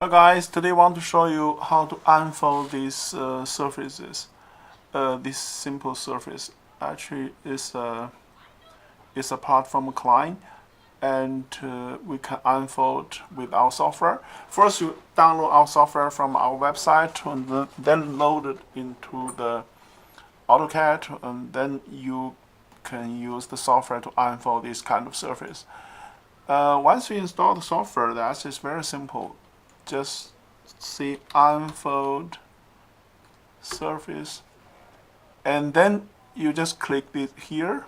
Hi guys, today I want to show you how to unfold these surfaces. This simple surface actually is a part from a client, and we can unfold with our software. First, you download our software from our website, and then load it into the AutoCAD, and then you can use the software to unfold this kind of surface. Once you install the software, that is very simple. Just see unfold surface, and then you just click it here,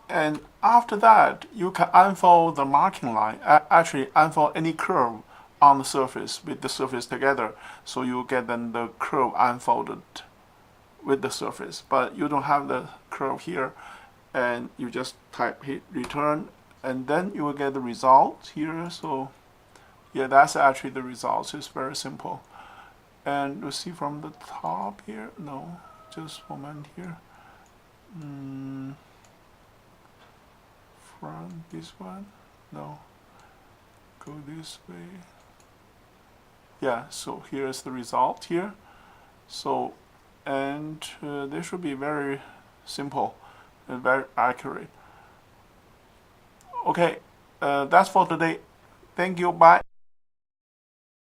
and after that you can unfold the marking line, actually unfold any curve on the surface with the surface together, so you get then the curve unfolded with the surface, but you don't have the curve here, and you just hit return, and then you will get the result here. So yeah, that's actually the result. It's very simple. And you see from the top here, no, just a moment here, from this one, no, go this way. Yeah, so here's the result here. So, and this should be very simple and very accurate. Okay, that's for today. Thank you. Bye.